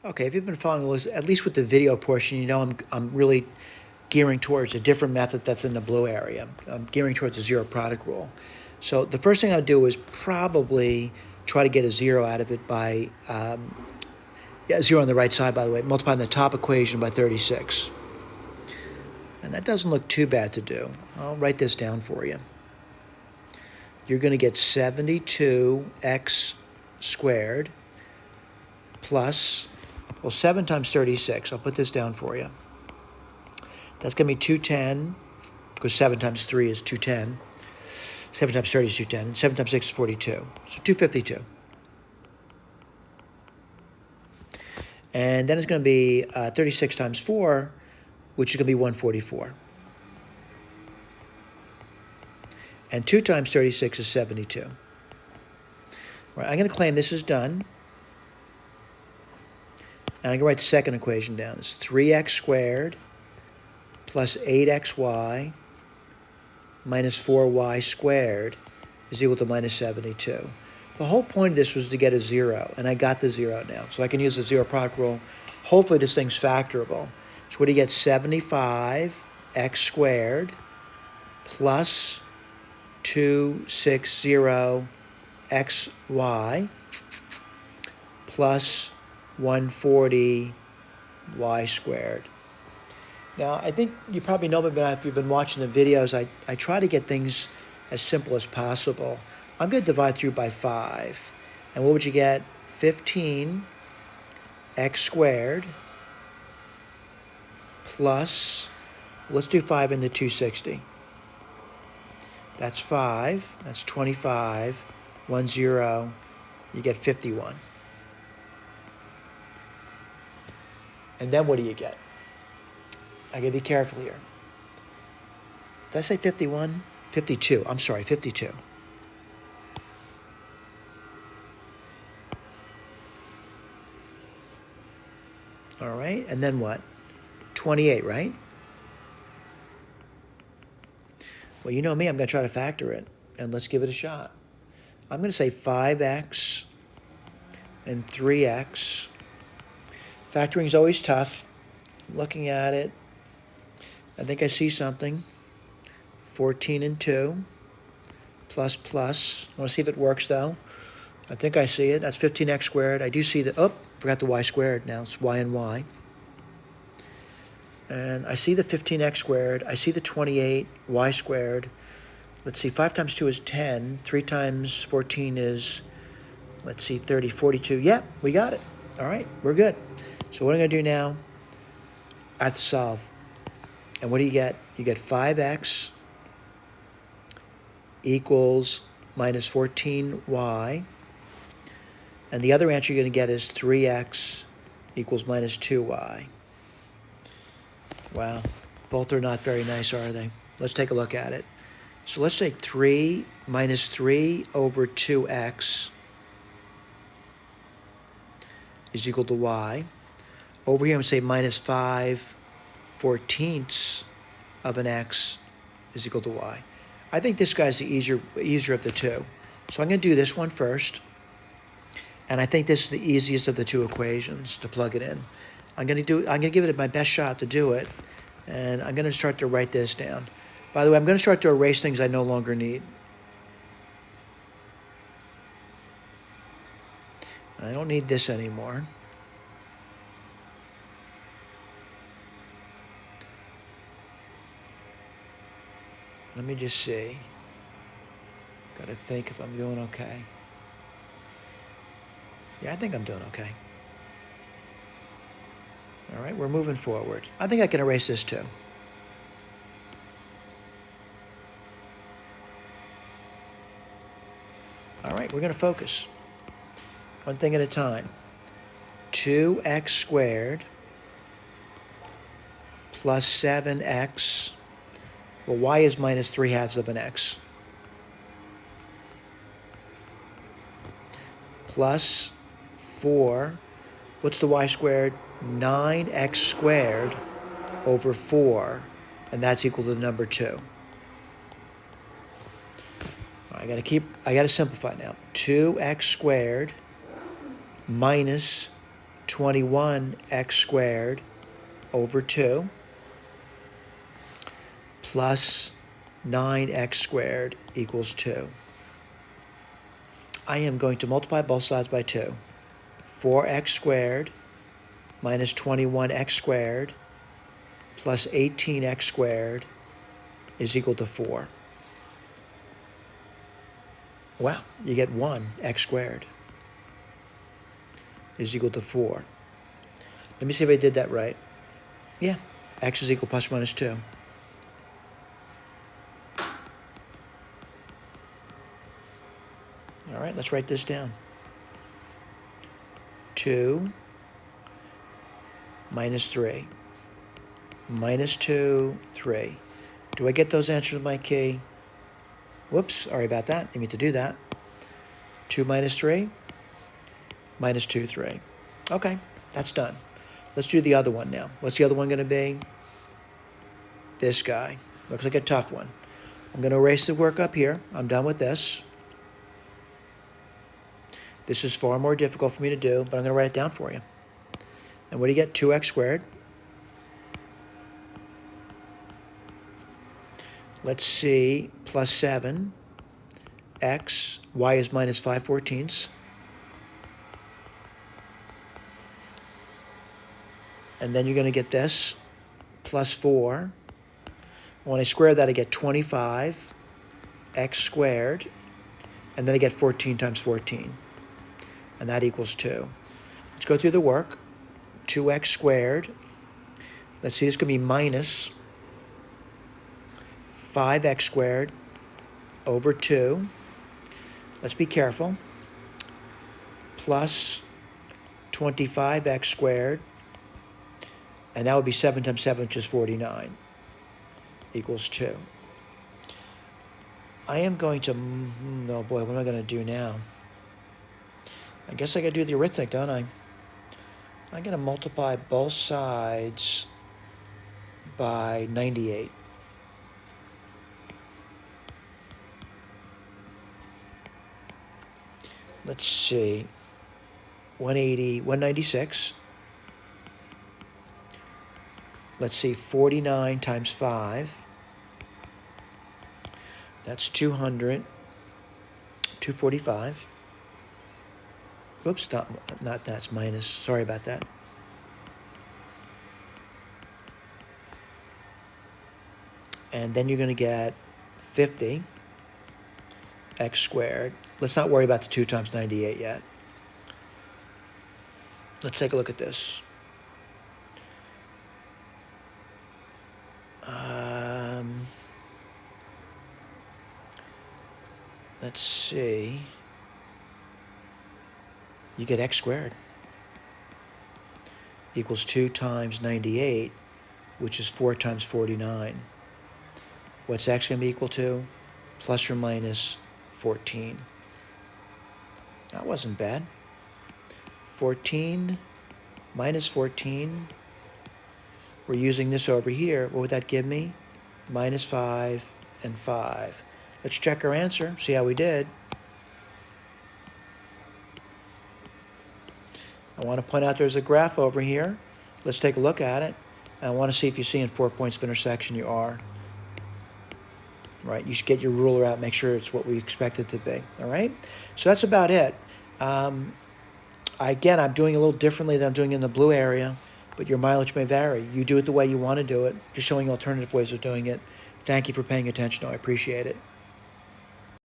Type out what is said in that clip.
Okay, if you've been following this, at least with the video portion, you know I'm really gearing towards a different method that's in the blue area. I'm gearing towards a zero product rule. So the first thing I'll do is probably try to get a zero out of it by, zero on the right side, by the way, multiplying the top equation by 36. And that doesn't look too bad to do. I'll write this down for you. You're going to get 72x squared plus, well, 7 times 36. I'll put this down for you. That's going to be 210, because 7 times 3 is 210. 7 times 30 is 210. 7 times 6 is 42. So 252. And then it's going to be 36 times 4, which is going to be 144. And 2 times 36 is 72. All right, I'm going to claim this is done. And I'm going to write the second equation down. It's 3x squared plus 8xy minus 4y squared is equal to minus 72. The whole point of this was to get a zero, and I got the zero now. So I can use the zero product rule. Hopefully this thing's factorable. So what do you get? 75x squared plus 260xy plus 140y squared. Now, I think you probably know me better if you've been watching the videos. I try to get things as simple as possible. I'm going to divide through by 5. And what would you get? 15x squared plus, let's do 5 into 260. That's 5. That's 25. 1, 0. You get 51. And then what do you get? I got to be careful here. Did I say 51? 52. I'm sorry, 52. All right, and then what? 28, right? Well, you know me, I'm going to try to factor it, and let's give it a shot. I'm going to say 5x and 3x. Factoring is always tough. I'm looking at it. I think I see something. 14 and 2 plus plus. I want to see if it works, though. I think I see it. That's 15x squared. I do see the, forgot the y squared now. It's y and y. And I see the 15x squared. I see the 28 y squared. Let's see, 5 times 2 is 10. 3 times 14 is, let's see, 30, 42. Yep, we got it. All right, we're good. So what I'm going to do now, I have to solve. And what do you get? You get 5x equals minus 14y. And the other answer you're going to get is 3x equals minus 2y. Wow, both are not very nice, are they? Let's take a look at it. So let's take 3 minus 3 over 2x is equal to y. Over here, I'm going to say minus 5/14 of an x is equal to y. I think this guy's the easier of the two. So I'm going to do this one first. And I think this is the easiest of the two equations to plug it in. I'm going to give it my best shot to do it. And I'm going to start to write this down. By the way, I'm going to start to erase things I no longer need. I don't need this anymore. Let me just see. Got to think if I'm doing okay. Yeah, I think I'm doing okay. All right, we're moving forward. I think I can erase this too. All right, we're going to focus. One thing at a time. 2x squared plus 7x. Well, y is minus 3/2 of an x. Plus 4. What's the y squared? 9x squared over 4. And that's equal to the number 2. I got to simplify now. 2x squared minus 21x squared over 2 plus 9x squared equals 2. I am going to multiply both sides by 2. 4x squared minus 21x squared plus 18x squared is equal to 4. Wow, you get 1x squared is equal to 4. Let me see if I did that right. Yeah, x is equal plus or minus 2. All right, let's write this down. 2 minus 3. Minus 2, 3. Do I get those answers with my key? Whoops, sorry about that. Didn't mean to do that. 2 minus 3, minus 2, 3. Okay, that's done. Let's do the other one now. What's the other one going to be? This guy. Looks like a tough one. I'm going to erase the work up here. I'm done with this. This is far more difficult for me to do, but I'm going to write it down for you. And what do you get? 2x squared. Let's see, plus 7, x, y is minus 5/14. And then you're going to get this, plus 4. When I square that, I get 25, x squared, and then I get 14 times 14. And that equals 2. Let's go through the work. 2x squared. Let's see, this is going to be minus 5x squared over 2. Let's be careful. Plus 25x squared. And that would be 7 times 7, which is 49. Equals 2. I am going to, oh boy, what am I going to do now? I guess I got to do the arithmetic, don't I? I'm going to multiply both sides by 98. Let's see. 180, 196. Let's see, 49 times 5. That's 200. 245. Oops, not that's minus. Sorry about that. And then you're going to get 50 x squared. Let's not worry about the 2 times 98 yet. Let's take a look at this. Let's see. You get x squared equals 2 times 98, which is 4 times 49. What's x going to be equal to? Plus or minus 14. That wasn't bad. 14 minus 14. We're using this over here. What would that give me? Minus 5 and 5. Let's check our answer, see how we did. I want to point out there's a graph over here. Let's take a look at it. I want to see if you see in 4 points of intersection you are. Right, you should get your ruler out, make sure it's what we expect it to be. All right, so that's about it. Again, I'm doing a little differently than I'm doing in the blue area, but your mileage may vary. You do it the way you want to do it. Just showing alternative ways of doing it. Thank you for paying attention. I appreciate it.